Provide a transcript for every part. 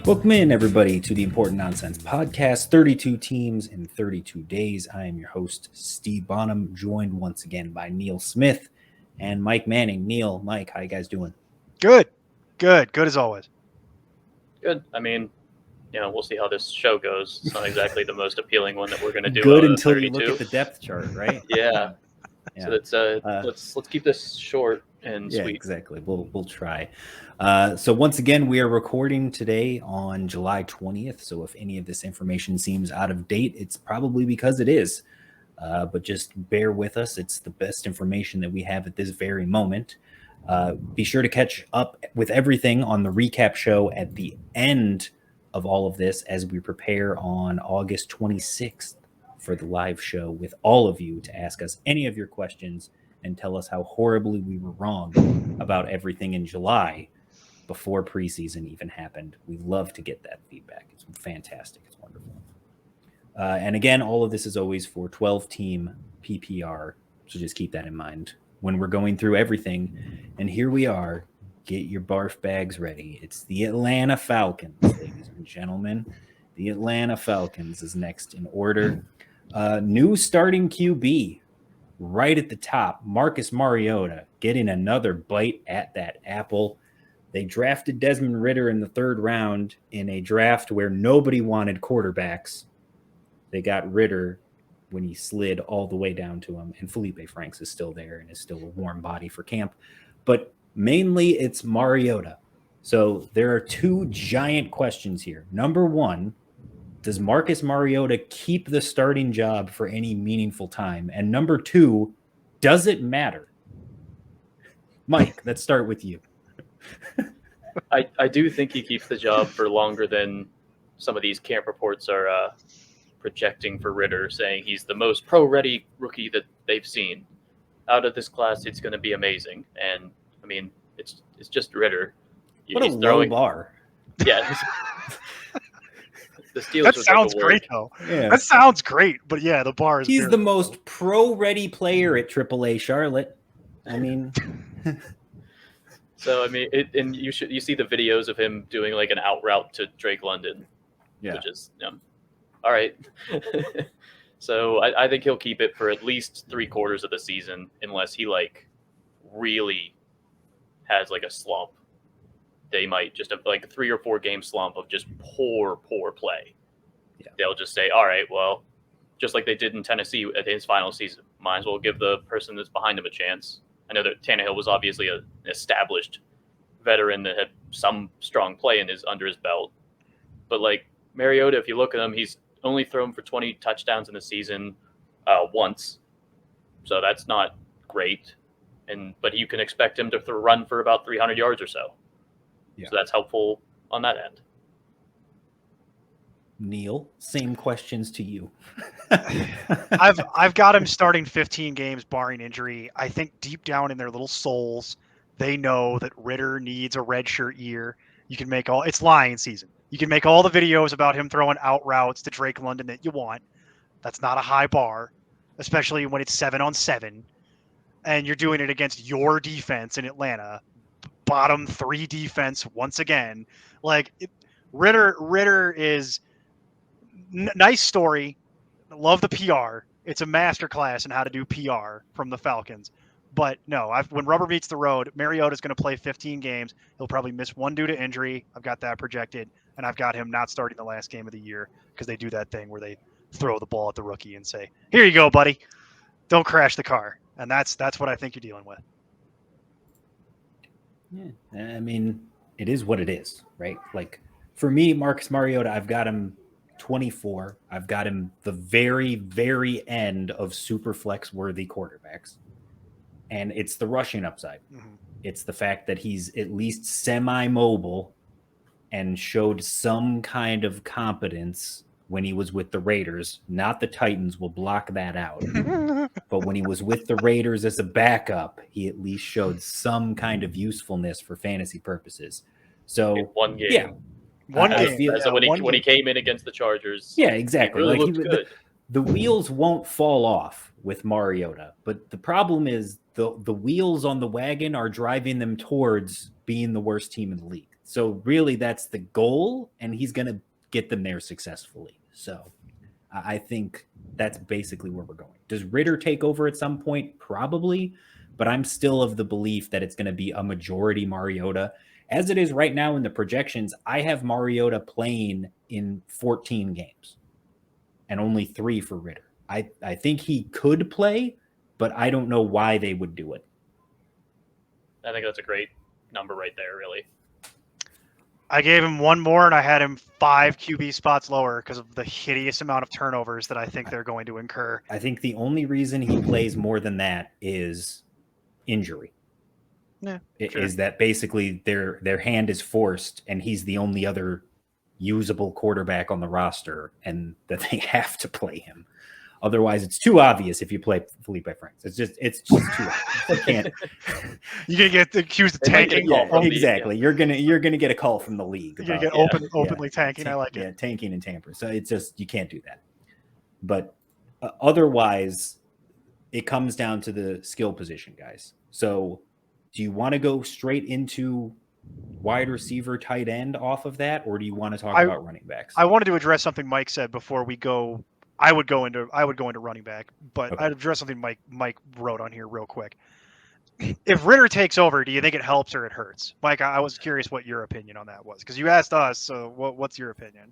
Welcome in, everybody, to the Important Nonsense Podcast, 32 teams in 32 days. I am your host, Steve Bonham, joined once again by Neil Smith and Mike Manning. Neil, Mike, how you guys doing? Good as always. Good. I mean, we'll see how this show goes. It's not exactly the most appealing one that we're going to do. Good until 32. you look at the depth chart, right? Yeah. Yeah. So let's keep this short and Yeah, sweet. exactly. We'll try. So once again, we are recording today on July 20th. So if any of this information seems out of date, it's probably because it is. But just bear with us. It's the best information that we have at this very moment. Be sure to catch up with everything on the recap show at the end of all of this as we prepare on August 26th for the live show with all of you to ask us any of your questions and tell us how horribly we were wrong about everything in July before preseason even happened. We love to get that feedback. It's fantastic. It's wonderful. And again, all of this is always for 12-team PPR, so just keep that in mind when we're going through everything. And here we are. Get your barf bags ready. It's the Atlanta Falcons, ladies and gentlemen. The Atlanta Falcons is next in order. New starting QB right at the top, Marcus Mariota, getting another bite at that apple. They drafted Desmond Ridder in the third round in a draft where nobody wanted quarterbacks. They got Ridder when he slid all the way down to him, and Felipe Franks is still there and is still a warm body for camp. But mainly it's Mariota. So there are two giant questions here. Number one, does Marcus Mariota keep the starting job for any meaningful time? And number two, does it matter? Mike, let's start with you. I do think he keeps the job for longer than some of these camp reports are projecting for Ridder, saying he's the most pro-ready rookie that they've seen. Out of this class, it's going to be amazing. And, I mean, it's just Ridder. What a low bar. Yeah. The Steelers that sounds great, though. Yeah. That sounds great, but yeah, the bar is. He's the most pro-ready player at AAA Charlotte. I mean, so I mean, and you see the videos of him doing like an out route to Drake London, which is all right. So I think he'll keep it for at least 3/4 of the season, unless he like really has like a slump. They might just have like a 3 or 4 game slump of just poor play. Yeah. They'll just say, all right, well, just like they did in Tennessee at his final season, might as well give the person that's behind him a chance. I know that Tannehill was obviously an established veteran that had some strong play under his belt. But like Mariota, if you look at him, he's only thrown for 20 touchdowns in the season once. So that's not great. But you can expect him to run for about 300 yards or so. Yeah. So that's helpful on that end. Neil, same questions to you. I've got him starting 15 games barring injury. I think deep down in their little souls, they know that Ridder needs a redshirt year. You can make it's Lions season. You can make all the videos about him throwing out routes to Drake London that you want. That's not a high bar, especially when it's 7-on-7 and you're doing it against your defense in Atlanta. Bottom 3 defense once again. Like Ridder is nice story. Love the PR. It's a masterclass in how to do PR from the Falcons. But no, when rubber meets the road, Mariota's going to play 15 games. He'll probably miss 1 due to injury. I've got that projected, and I've got him not starting the last game of the year because they do that thing where they throw the ball at the rookie and say, "Here you go, buddy. Don't crash the car." And that's what I think you're dealing with. Yeah, I mean, it is what it is, right? Like, for me, Marcus Mariota, I've got him 24. I've got him the very, very end of super flex worthy quarterbacks. And it's the rushing upside. Mm-hmm. It's the fact that he's at least semi-mobile and showed some kind of competence when he was with the Raiders. Not the Titans, will block that out. But when he was with the Raiders as a backup, he at least showed some kind of usefulness for fantasy purposes. So in 1 game. Yeah. One game. So when he came in against the Chargers. Yeah, exactly. He really looked good. The wheels won't fall off with Mariota, but the problem is the wheels on the wagon are driving them towards being the worst team in the league. So really that's the goal, and he's going to get them there successfully. So I think that's basically where we're going. Does Ritter take over at some point? Probably, but I'm still of the belief that it's going to be a majority Mariota. As it is right now in the projections, I have Mariota playing in 14 games and only 3 for Ritter. I think he could play, but I don't know why they would do it. I think that's a great number right there, really. I gave him one more, and I had him 5 QB spots lower because of the hideous amount of turnovers that I think they're going to incur. I think the only reason he plays more than that is injury. Yeah, is that basically their hand is forced, and he's the only other usable quarterback on the roster, and that they have to play him. Otherwise, it's too obvious if you play Felipe Franks. It's just too obvious. You can't. You're gonna get accused of tanking. Exactly. You're gonna get a call from the league. You're gonna get openly tanking. I like it. Yeah, tanking and tamper. So it's just you can't do that. But otherwise, it comes down to the skill position, guys. So, do you want to go straight into wide receiver, tight end off of that, or do you want to talk about running backs? I wanted to address something Mike said before we go. I would go into running back, but Okay. I'd address something Mike wrote on here real quick. If Ritter takes over, do you think it helps or it hurts? Mike, I was curious what your opinion on that was, because you asked us. So what's your opinion?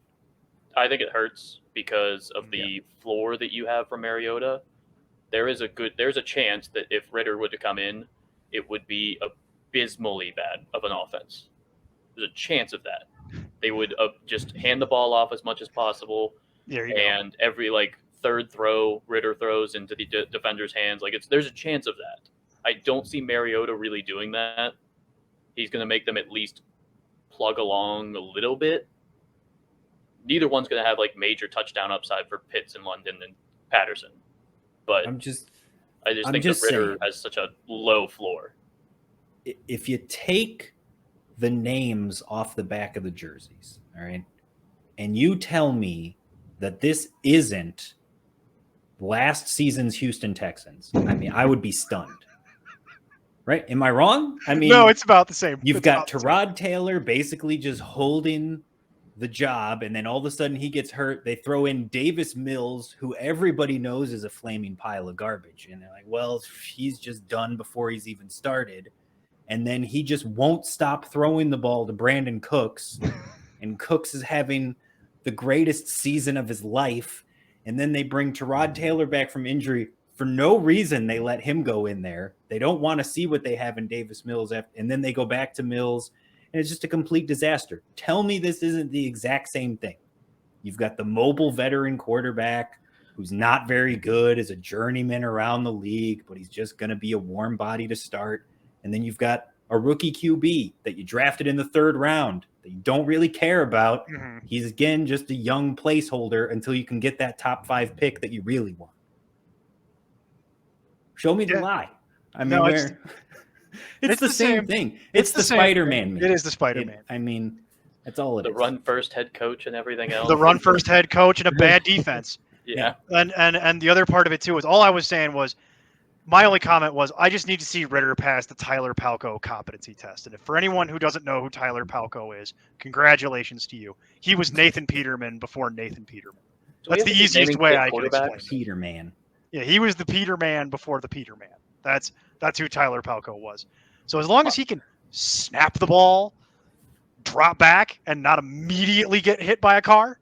I think it hurts because of the floor that you have from Mariota. There's a chance that if Ritter would to come in, it would be abysmally bad of an offense. There's a chance of that. They would just hand the ball off as much as possible. And every third throw, Ritter throws into the defender's hands. There's a chance of that. I don't see Mariota really doing that. He's going to make them at least plug along a little bit. Neither one's going to have major touchdown upside for Pitts and London and Patterson. But I just think that Ritter has such a low floor. If you take the names off the back of the jerseys, all right, and you tell me that this isn't last season's Houston Texans, I mean, I would be stunned. Right? Am I wrong? I mean, no, it's about the same. You've got Tyrod Taylor basically just holding the job, and then all of a sudden he gets hurt. They throw in Davis Mills, who everybody knows is a flaming pile of garbage. And they're like, well, he's just done before he's even started. And then he just won't stop throwing the ball to Brandon Cooks. And Cooks is having the greatest season of his life. And then they bring Tyrod Taylor back from injury. For no reason, they let him go in there. They don't want to see what they have in Davis Mills. And then they go back to Mills. And it's just a complete disaster. Tell me this isn't the exact same thing. You've got the mobile veteran quarterback who's not very good as a journeyman around the league, but he's just going to be a warm body to start. And then you've got a rookie QB that you drafted in the 3rd round that you don't really care about. Mm-hmm. He's, again, just a young placeholder until you can get that top 5 pick that you really want. Show me the lie. I mean, it's the same thing. It's the Spider-Man. It is the Spider-Man. I mean, that's all it is. The run-first head coach and everything else. The run-first head coach and a bad defense. Yeah. And the other part of it, too, is all I was saying was, my only comment was, I just need to see Ritter pass the Tyler Palko competency test. And if for anyone who doesn't know who Tyler Palko is, congratulations to you. He was Nathan Peterman before Nathan Peterman. That's the easiest way I can explain it. Peterman. Yeah, he was the Peterman before the Peterman. That's who Tyler Palko was. So as long as he can snap the ball, drop back, and not immediately get hit by a car,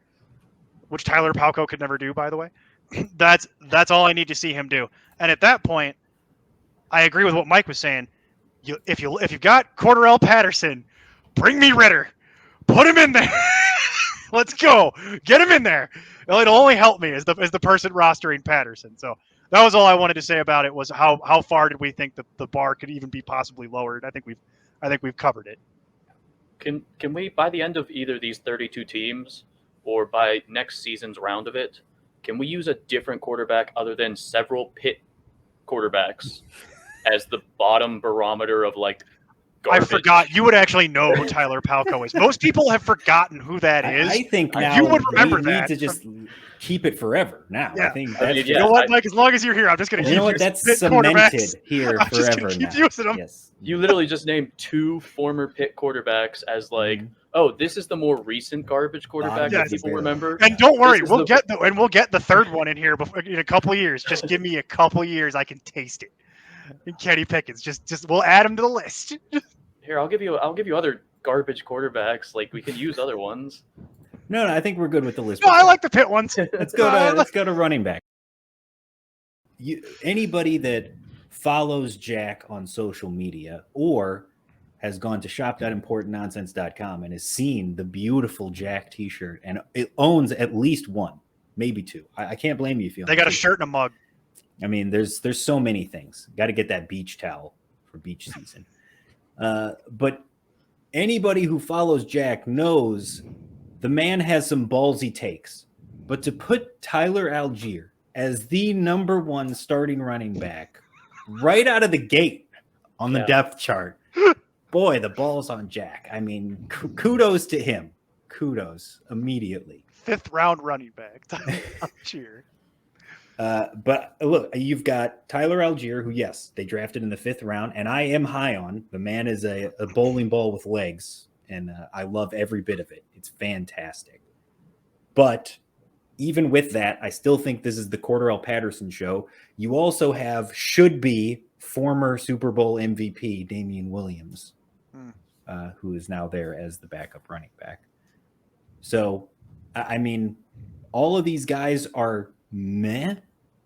which Tyler Palko could never do, by the way, that's all I need to see him do. And at that point, I agree with what Mike was saying. If you've got Cordarrelle Patterson, bring me Ritter, put him in there. Let's go, get him in there. It'll only help me as the person rostering Patterson. So that was all I wanted to say about it. Was how far did we think the bar could even be possibly lowered? I think we've covered it. Can we, by the end of either these 32 teams or by next season's round of it, can we use a different quarterback other than several Pitt quarterbacks as the bottom barometer of garbage. I forgot. You would actually know who Tyler Palco is. Most people have forgotten who that is. I think now you would remember we that. need to just keep it forever now. Yeah. I think I that's mean, You yeah, know what, Mike? As long as you're here, I'm just going to keep you know what? using That's Pitt cemented quarterbacks. here I'm just forever gonna keep now. using them. Yes. You literally just named 2 former Pitt quarterbacks as like, oh, this is the more recent garbage quarterback Bottom that of the people barrel. remember. And don't worry, This is we'll the- get the third one in here before, in a couple of years. Just give me a couple of years, I can taste it. And Kenny Pickens, just we'll add him to the list. Here, I'll give you other garbage quarterbacks. Like we can use other ones. No, I think we're good with the list. No, I like the Pitt ones. Let's go to running back. Anybody that follows Jack on social media or has gone to shop.importantnonsense.com and has seen the beautiful Jack t-shirt and it owns at least one, maybe 2. I can't blame you if you own They got a 2. shirt and a mug. I mean, there's so many things. Got to get that beach towel for beach season. But anybody who follows Jack knows the man has some ballsy takes. But to put Tyler Algier as the number 1 starting running back right out of the gate on the depth chart, boy, the ball's on Jack. I mean, kudos to him. Kudos immediately. 5th round running back. Cheer. But look, you've got Tyler Algier, who, yes, they drafted in the 5th round, and I am high on. The man is a bowling ball with legs, and I love every bit of it. It's fantastic. But even with that, I still think this is the Cordarrelle Patterson show. You also have should-be former Super Bowl MVP Damian Williams, who is now there as the backup running back. So, I mean, all of these guys are meh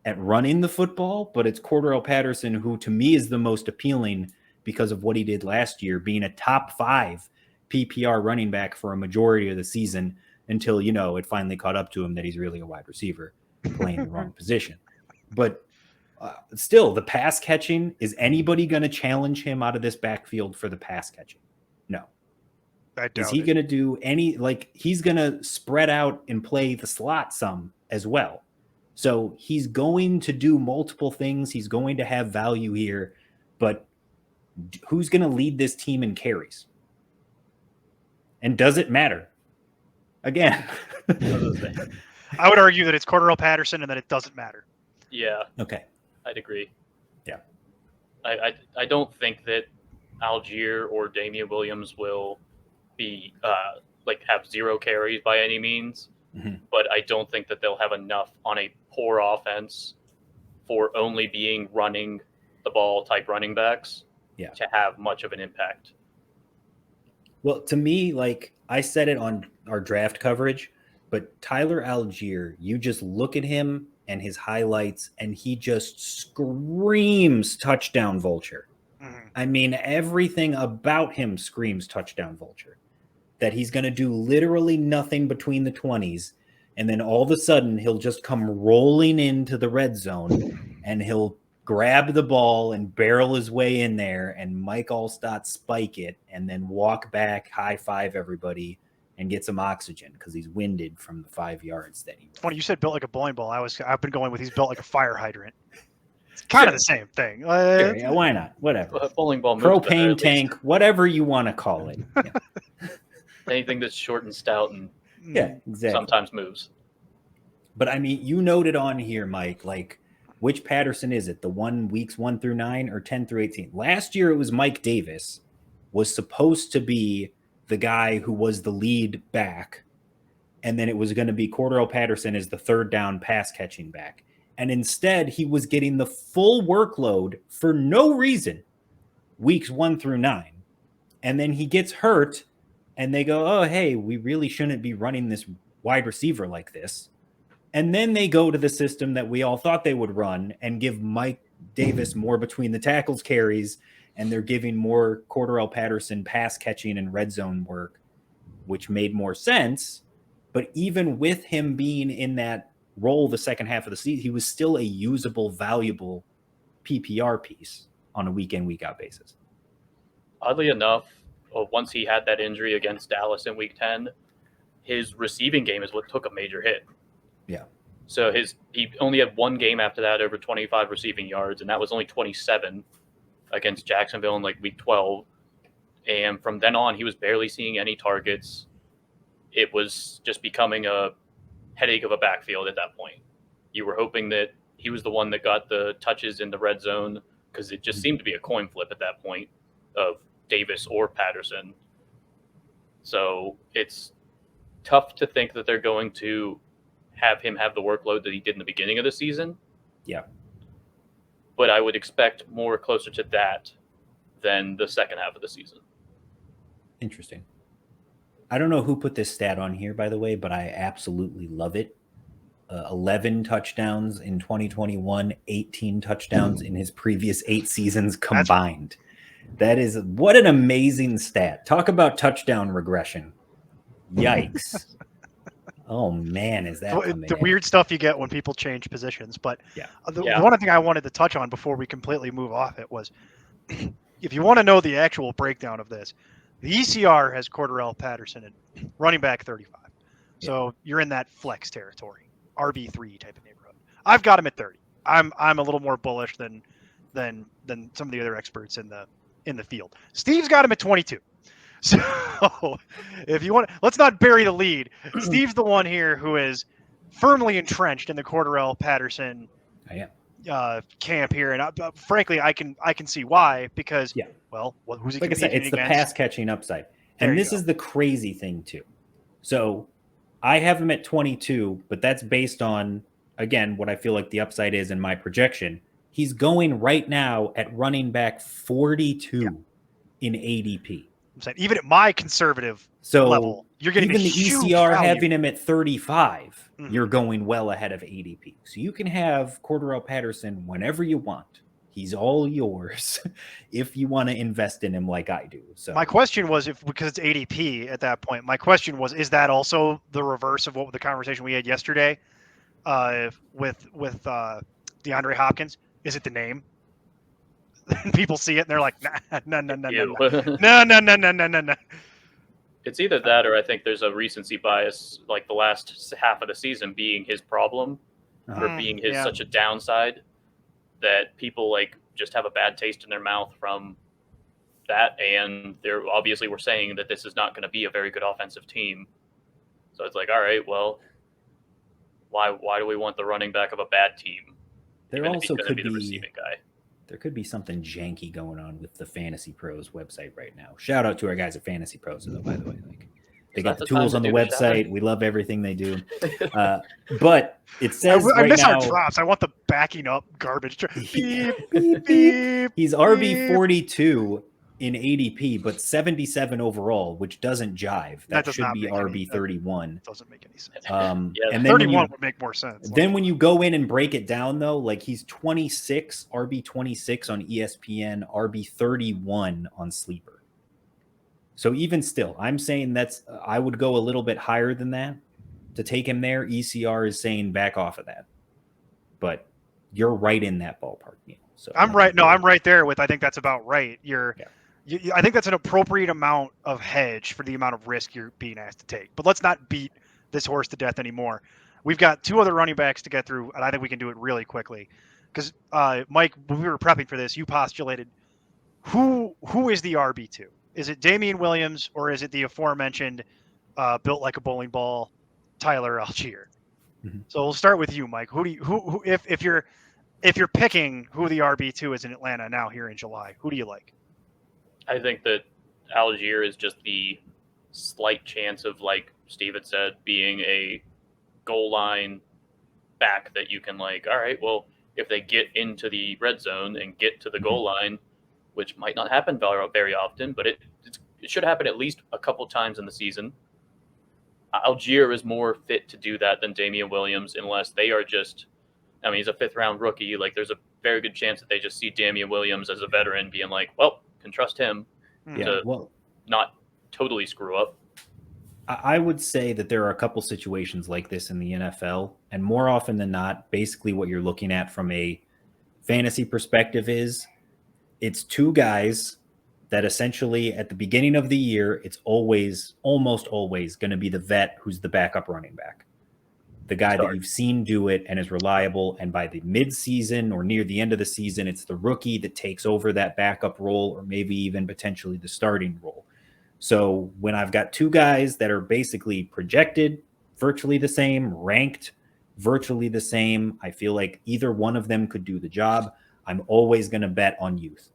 at running the football, but it's Cordarrelle Patterson who, to me, is the most appealing because of what he did last year, being a top 5 PPR running back for a majority of the season until, it finally caught up to him that he's really a wide receiver playing the wrong position. But still, the pass catching, is anybody going to challenge him out of this backfield for the pass catching? No. Is he going to do he's going to spread out and play the slot some as well. So he's going to do multiple things. He's going to have value here, but who's going to lead this team in carries? And does it matter? Again, I would argue that it's Cordarrelle Patterson and that it doesn't matter. Yeah. Okay. I'd agree. Yeah. I don't think that Algier or Damian Williams will be have 0 carries by any means, but I don't think that they'll have enough on a poor offense for only being running the ball type running backs to have much of an impact. Well, to me, I said it on our draft coverage, but Tyler Algier, you just look at him and his highlights, and he just screams touchdown vulture. I mean, everything about him screams touchdown vulture. That he's going to do literally nothing between the 20s, and then all of a sudden he'll just come rolling into the red zone, and he'll grab the ball and barrel his way in there, and Mike Allstott spike it, and then walk back, high five everybody, and get some oxygen because he's winded from the 5 yards that he was. Funny, you said built like a bowling ball. I've been going with he's built like a fire hydrant. It's kind of the same thing. Sure, yeah, why not? Whatever. Bowling ball, propane tank, whatever you want to call it. Yeah. Anything that's short and stout and exactly. sometimes moves. But I mean, you noted on here, Mike, which Patterson is it? The one weeks 1 through 9 or 10 through 18? Last year it was Mike Davis was supposed to be the guy who was the lead back, and then it was going to be Cordarrelle Patterson as the third down pass catching back. And instead, he was getting the full workload for no reason weeks 1 through 9. And then he gets hurt, and they go, oh, hey, we really shouldn't be running this wide receiver like this. And then they go to the system that we all thought they would run and give Mike Davis more between the tackles carries, and they're giving more Cordarrelle Patterson pass catching and red zone work, which made more sense. But even with him being in that role the second half of the season, he was still a usable, valuable PPR piece on a week in, week out basis. Oddly enough, once he had that injury against Dallas in week 10, his receiving game is what took a major hit. Yeah. So he only had one game after that over 25 receiving yards, and that was only 27 against Jacksonville in week 12. And from then on, he was barely seeing any targets. It was just becoming a headache of a backfield at that point. You were hoping that he was the one that got the touches in the red zone because it just seemed to be a coin flip at that point of Davis or Patterson. So it's tough to think that they're going to have him have the workload that he did in the beginning of the season. Yeah. But I would expect more closer to that than the second half of the season. Interesting. I don't know who put this stat on here, by the way, but I absolutely love it. 11 touchdowns in 2021, 18 touchdowns in his previous 8 seasons combined. That is what an amazing stat. Talk about touchdown regression. Yikes. Oh, man, is that the weird stuff you get when people change positions. But yeah. The one thing I wanted to touch on before we completely move off it was, if you want to know the actual breakdown of this, the ECR has Cordarrelle Patterson at running back 35. So you're in that flex territory, RB3 type of neighborhood. I've got him at 30. I'm a little more bullish than some of the other experts in the field. Steve's got him at 22. So if you want, let's not bury the lead. Steve's the one here who is firmly entrenched in the Cordarrelle Patterson camp here, and frankly, I can see why, because well, who's he like I said, it's against? The pass catching upside, and this is the crazy thing too. So I have him at 22, but that's based on, again, what I feel like the upside is in my projection. He's going right now at running back 42 in ADP. I'm saying, even at my conservative level, you're getting even the ECR value. having him at 35. You're going well ahead of ADP. So you can have Cordarrelle Patterson whenever you want. He's all yours if you want to invest in him like I do. So my question was, because it's ADP at that point, my question was, is that also the reverse of what the conversation we had yesterday with DeAndre Hopkins? Is it the name? People see it and they're like, no. It's either that, or I think there's a recency bias, like the last half of the season being his problem, or being his such a downside, that people like just have a bad taste in their mouth from that, and they're obviously we're saying that this is not going to be a very good offensive team. So it's like, all right, well, why do we want the running back of a bad team? There also could be the receiving guy. There could be something janky going on with the Fantasy Pros website right now. Shout out to our guys at Fantasy Pros, though, by the way. Like, they got the tools on the website. We love everything they do. But it says I miss now, our drops. I want the backing up garbage. Beep, beep, beep, he's RB 42 in ADP, but 77 overall, which doesn't jive. That should be RB 31. Doesn't make any sense. And then 31 would make more sense. Then when you go in and break it down, though, like he's 26, RB 26 on ESPN, RB 31 on Sleeper. So even still, I'm saying I would go a little bit higher than that to take him there. ECR is saying back off of that, but you're right in that ballpark, Neil. So I'm right. No, I'm right there with. I think that's about right. I think that's an appropriate amount of hedge for the amount of risk you're being asked to take. But let's not beat this horse to death anymore. We've got 2 other running backs to get through, and I think we can do it really quickly. Because Mike, when we were prepping for this, you postulated who is the RB2? Is it Damian Williams, or is it the aforementioned built like a bowling ball Tyler Algier? Mm-hmm. So we'll start with you, Mike. Who if you're picking who the RB2 is in Atlanta now here in July, who do you like? I think that Algier is just the slight chance of, like Steve had said, being a goal line back that you can, like, all right, well, if they get into the red zone and get to the goal line, which might not happen very often, but it should happen at least a couple times in the season. Algier is more fit to do that than Damian Williams, unless they are just, I mean, he's a 5th-round rookie. Like, there's a very good chance that they just see Damian Williams as a veteran being like, well, can trust him to not totally screw up. I would say that there are a couple situations like this in the NFL, and more often than not, basically what you're looking at from a fantasy perspective is it's 2 guys that essentially at the beginning of the year, it's almost always going to be the vet who's the backup running back. the guy that you've seen do it and is reliable. And by the mid-season or near the end of the season, it's the rookie that takes over that backup role or maybe even potentially the starting role. So when I've got two guys that are basically projected virtually the same, ranked virtually the same, I feel like either one of them could do the job. I'm always going to bet on youth.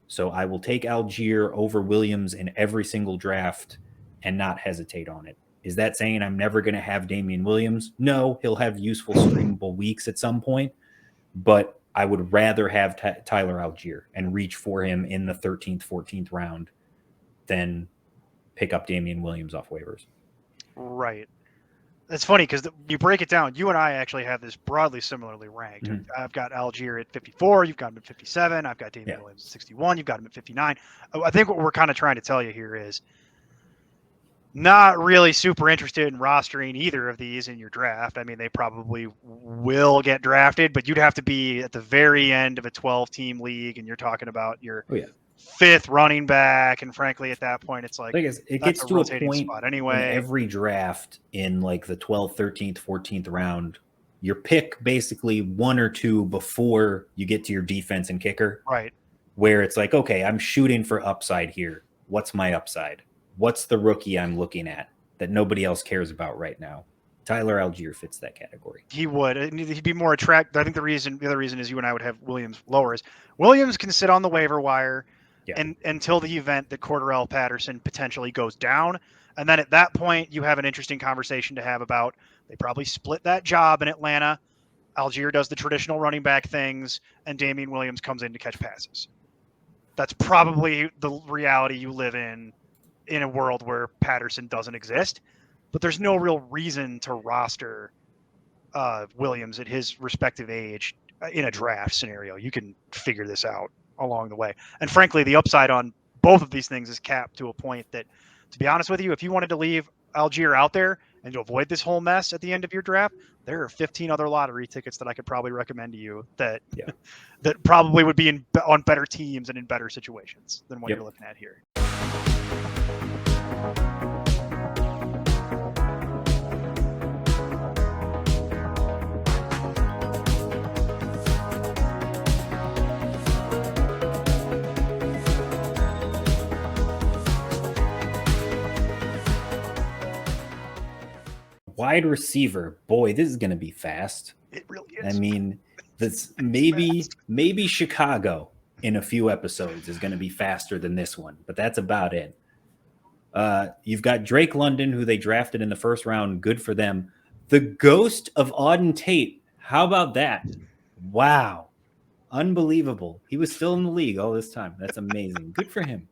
So I will take Algier over Williams in every single draft and not hesitate on it. Is that saying I'm never going to have Damian Williams? No, he'll have useful streamable weeks at some point, but I would rather have Tyler Algier and reach for him in the 13th, 14th round than pick up Damian Williams off waivers. Right. It's funny because you break it down. You and I actually have this broadly similarly ranked. Mm-hmm. I've got Algier at 54. You've got him at 57. I've got Damian Williams at 61. You've got him at 59. I think what we're kind of trying to tell you here is not really super interested in rostering either of these in your draft. I mean, they probably will get drafted, but you'd have to be at the very end of a 12-team league, and you're talking about your fifth running back. And frankly, at that point, it's like it gets to a point spot anyway. In every draft in like the 12th, 13th, 14th round, your pick basically one or two before you get to your defense and kicker. Right. Where it's like, okay, I'm shooting for upside here. What's my upside? What's the rookie I'm looking at that nobody else cares about right now? Tyler Algier fits that category. He would. He'd be more attractive. I think the other reason is you and I would have Williams lower is Williams can sit on the waiver wire and until the event that Cordarrelle Patterson potentially goes down. And then at that point, you have an interesting conversation to have about they probably split that job in Atlanta. Algier does the traditional running back things, and Damian Williams comes in to catch passes. That's probably the reality you live in a world where Patterson doesn't exist, but there's no real reason to roster Williams at his respective age in a draft scenario. You can figure this out along the way. And frankly, the upside on both of these things is capped to a point that, to be honest with you, if you wanted to leave Algier out there and to avoid this whole mess at the end of your draft, there are 15 other lottery tickets that I could probably recommend to you that that probably would be on better teams and in better situations than what you're looking at here. Wide receiver, boy, this is going to be fast. It really is. I mean, that's maybe Chicago in a few episodes is going to be faster than this one, but that's about it. You've got Drake London, who they drafted in the first round. Good for them. The ghost of Auden Tate. How about that? Wow. Unbelievable. He was still in the league all this time. That's amazing. Good for him.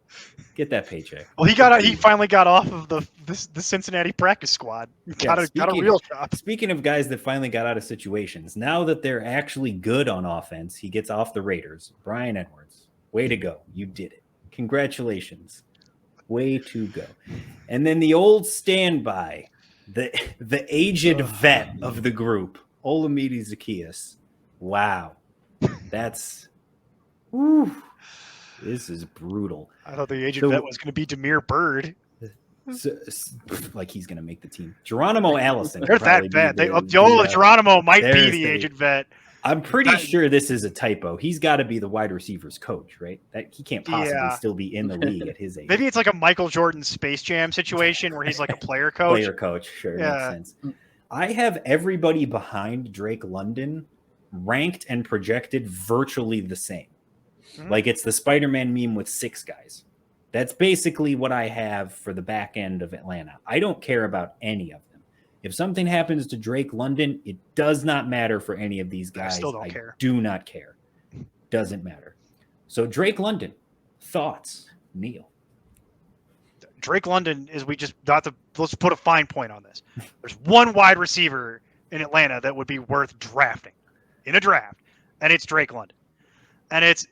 Get that paycheck. Well, he finally got off of the Cincinnati practice squad. Got a real job. Speaking of guys that finally got out of situations, now that they're actually good on offense, he gets off the Raiders. Brian Edwards, way to go. You did it. Congratulations. Way to go. And then the old standby, the aged vet of the group, Olamide Zaccheaus. Wow. That's this is brutal. I thought the agent vet was going to be Demir Bird. Like he's going to make the team. Geronimo Allison. They're that vet. Geronimo might be the agent vet. I'm pretty sure this is a typo. He's got to be the wide receivers coach, right? That he can't possibly still be in the league at his age. Maybe it's like a Michael Jordan Space Jam situation where he's like a player coach. Player coach, sure, makes sense. I have everybody behind Drake London ranked and projected virtually the same. Mm-hmm. Like it's the Spider-Man meme with 6 guys. That's basically what I have for the back end of Atlanta. I don't care about any of them. If something happens to Drake London, it does not matter for any of these guys. I still don't care. Do not care. Doesn't matter. So Drake London, thoughts, Neil? Drake London is let's put a fine point on this. There's one wide receiver in Atlanta that would be worth drafting in a draft, and it's Drake London. And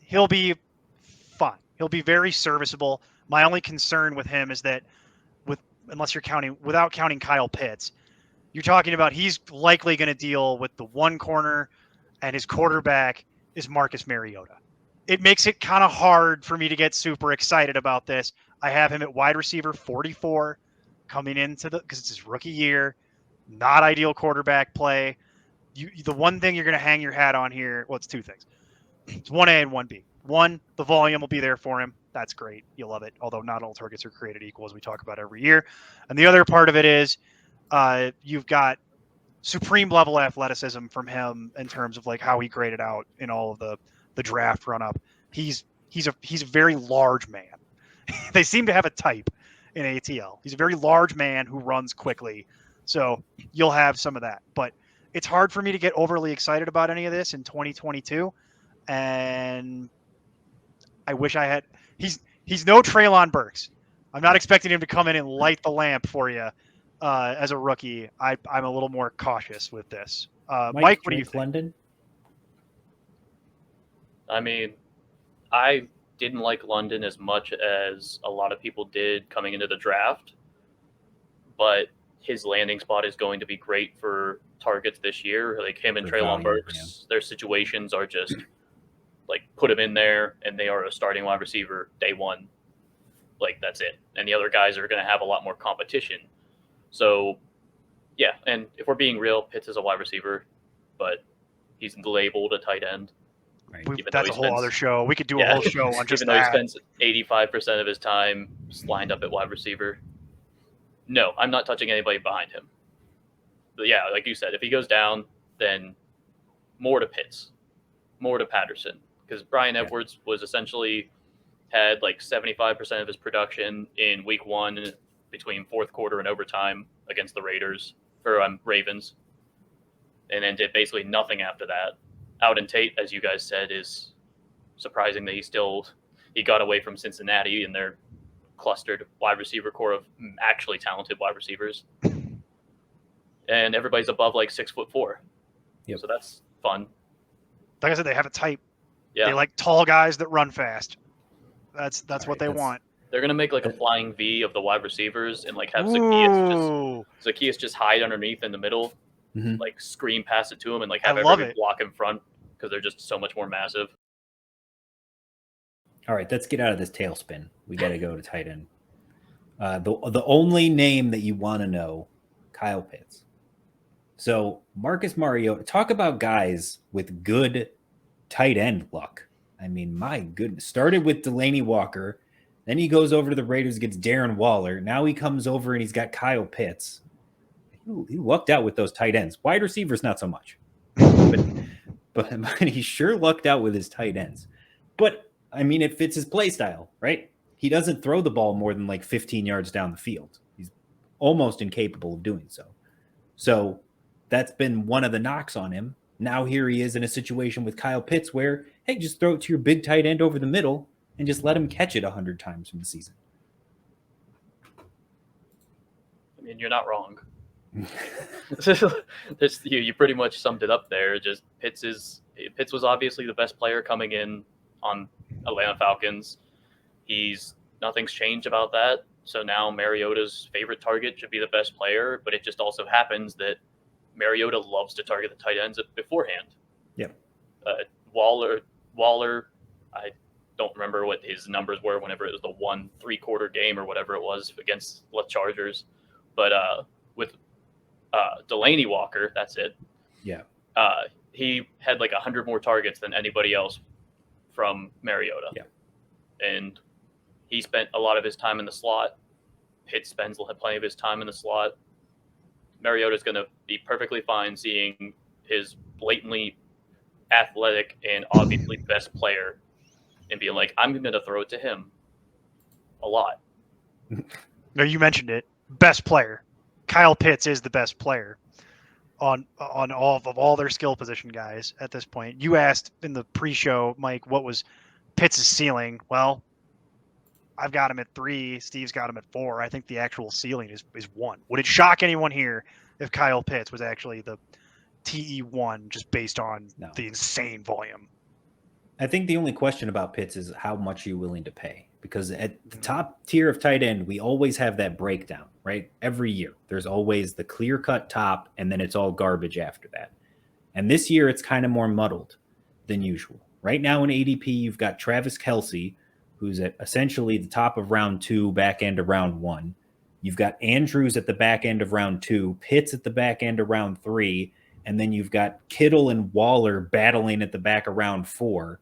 he'll be fine. He'll be very serviceable. My only concern with him is that without counting Kyle Pitts, you're talking about he's likely going to deal with the one corner, and his quarterback is Marcus Mariota. It makes it kind of hard for me to get super excited about this. I have him at wide receiver 44 coming into because it's his rookie year. Not ideal quarterback play. The one thing you're going to hang your hat on here, well, it's two things. It's 1A and 1B. One, the volume will be there for him. That's great. You'll love it. Although not all targets are created equal, as we talk about every year. And the other part of it is you've got supreme level athleticism from him in terms of like how he graded out in all of the draft run up. He's a very large man. They seem to have a type in ATL. He's a very large man who runs quickly. So you'll have some of that. But it's hard for me to get overly excited about any of this in 2022. And I wish I had. He's no Treylon Burks. I'm not expecting him to come in and light the lamp for you as a rookie. I'm a little more cautious with this. Mike, what do you think? London? I mean, I didn't like London as much as a lot of people did coming into the draft, but his landing spot is going to be great for targets this year. Like him and Treylon Burks, their situations are just like put him in there and they are a starting wide receiver day one. Like that's it. And the other guys are going to have a lot more competition. So yeah. And if we're being real, Pitts is a wide receiver, but he's labeled a tight end. Right. That's a whole other show. We could do a whole show on just even though he spends 85% of his time lined up at wide receiver. No, I'm not touching anybody behind him. But yeah, like you said, if he goes down, then more to Pitts, more to Patterson. Because Bryan Edwards was essentially had like 75% of his production in week one between fourth quarter and overtime against the Ravens. And then did basically nothing after that. Auden Tate, as you guys said, is surprising that he got away from Cincinnati and their clustered wide receiver core of actually talented wide receivers. And everybody's above like 6'4". Yep. So that's fun. Like I said, they have a type. Yeah. They like tall guys that run fast. That's what they want. They're gonna make like a flying V of the wide receivers and like have Zacchaeus just hide underneath in the middle, like screen pass it to him and like have everybody block in front because they're just so much more massive. All right, let's get out of this tailspin. We got to go to tight end. The only name that you want to know, Kyle Pitts. So Marcus Mariota, talk about guys with good tight end luck. I mean, my goodness. Started with Delaney Walker. Then he goes over to the Raiders, gets Darren Waller. Now he comes over and he's got Kyle Pitts. He lucked out with those tight ends. Wide receivers, not so much. But he sure lucked out with his tight ends. But, I mean, it fits his play style, right? He doesn't throw the ball more than like 15 yards down the field. He's almost incapable of doing so. So that's been one of the knocks on him. Now here he is in a situation with Kyle Pitts where, hey, just throw it to your big tight end over the middle and just let him catch it 100 times from the season. I mean, you're not wrong. You pretty much summed it up there. Just Pitts was obviously the best player coming in on Atlanta Falcons. Nothing's changed about that. So now Mariota's favorite target should be the best player, but it just also happens that Mariota loves to target the tight ends beforehand. Yeah. Waller, I don't remember what his numbers were whenever it was the 1 3-quarter game or whatever it was against the Chargers. But with Delaney Walker, that's it. Yeah. He had like 100 more targets than anybody else from Mariota. Yeah. And he spent a lot of his time in the slot. Pitts spends plenty of his time in the slot. Mariota's going to be perfectly fine seeing his blatantly athletic and obviously best player and being like, I'm going to throw it to him a lot. No, you mentioned it. Best player. Kyle Pitts is the best player on all their skill position guys at this point. You asked in the pre-show, Mike, what was Pitts' ceiling? Well, I've got him at 3. Steve's got him at 4. I think the actual ceiling is 1. Would it shock anyone here if Kyle Pitts was actually the TE1 just based on the insane volume? I think the only question about Pitts is how much you're willing to pay. Because at the top tier of tight end, we always have that breakdown, right? Every year. There's always the clear-cut top, and then it's all garbage after that. And this year, it's kind of more muddled than usual. Right now in ADP, you've got Travis Kelce, who's at essentially the top of round 2, back end of round 1. You've got Andrews at the back end of round 2, Pitts at the back end of round 3, and then you've got Kittle and Waller battling at the back of round 4.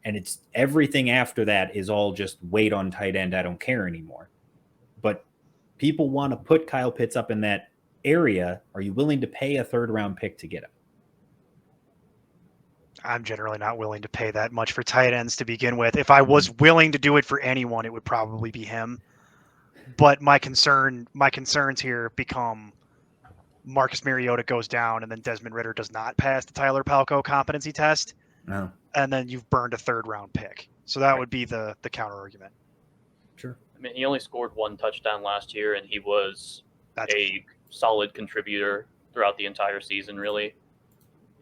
And it's everything after that is all just wait on tight end. I don't care anymore. But people want to put Kyle Pitts up in that area. Are you willing to pay a 3rd-round pick to get him? I'm generally not willing to pay that much for tight ends to begin with. If I was willing to do it for anyone, it would probably be him. But my concerns here become Marcus Mariota goes down and then Desmond Ridder does not pass the Tyler Palko competency test. No. And then you've burned a 3rd-round pick. So that would be the counter argument. Sure. I mean, he only scored 1 touchdown last year, and he was a solid contributor throughout the entire season, really.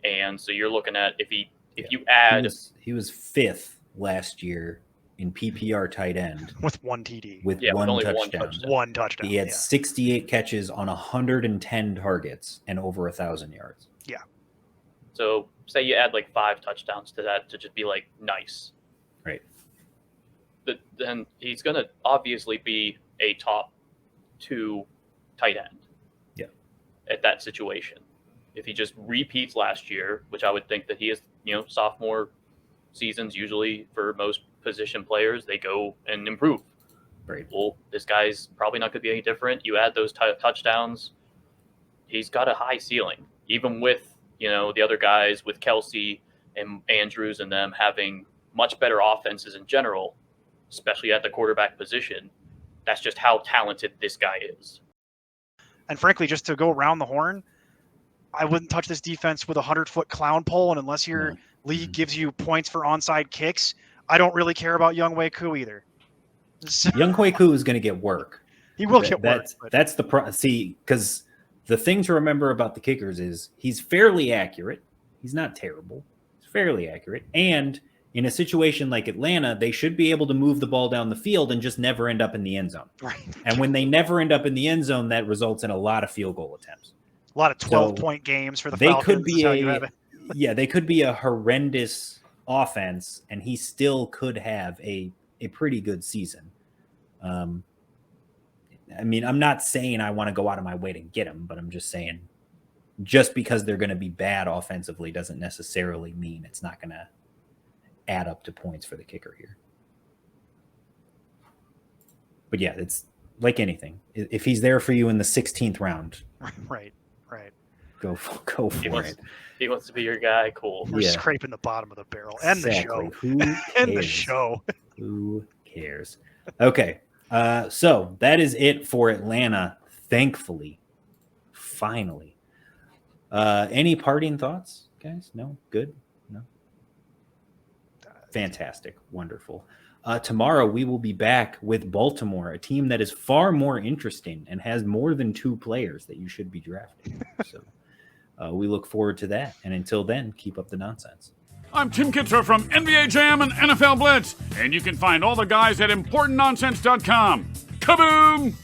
And so you're looking at if you add, he was 5th last year in PPR tight end with 1 TD, with only touchdown. One touchdown. He had 68 catches on 110 targets and over 1,000 yards. Yeah. So say you add like 5 touchdowns to that to just be like nice, right? But then he's going to obviously be a top 2 tight end. Yeah. At that situation, if he just repeats last year, which I would think that he is, sophomore seasons usually for most position players, they go and improve. Right. Well, this guy's probably not going to be any different. You add those touchdowns, he's got a high ceiling, even with the other guys, with Kelsey and Andrews and them having much better offenses in general, especially at the quarterback position. That's just how talented this guy is. And frankly, just to go around the horn, I wouldn't touch this defense with a 100-foot clown pole. And unless your league gives you points for onside kicks, I don't really care about Younghoe Koo either. Younghoe Koo is going to get work. He will get work. That's the see, because the thing to remember about the kickers is he's fairly accurate. He's not terrible. He's fairly accurate. And in a situation like Atlanta, they should be able to move the ball down the field and just never end up in the end zone. Right. And when they never end up in the end zone, that results in a lot of field goal attempts. A lot of 12-point games for the Falcons. They could be a horrendous offense, and he still could have a pretty good season. I mean, I'm not saying I want to go out of my way to get him, but I'm just saying just because they're going to be bad offensively doesn't necessarily mean it's not going to add up to points for the kicker here. But yeah, it's like anything. If he's there for you in the 16th round, right. Go for it. He wants to be your guy. Cool. We're scraping the bottom of the barrel. End the show. End the show. Who cares? Okay. So that is it for Atlanta. Thankfully, finally. Any parting thoughts, guys? No? Good? No? Fantastic. Wonderful. Tomorrow we will be back with Baltimore, a team that is far more interesting and has more than 2 players that you should be drafting. So we look forward to that. And until then, keep up the nonsense. I'm Tim Kitzrow from NBA Jam and NFL Blitz, and you can find all the guys at ImportantNonsense.com. Kaboom!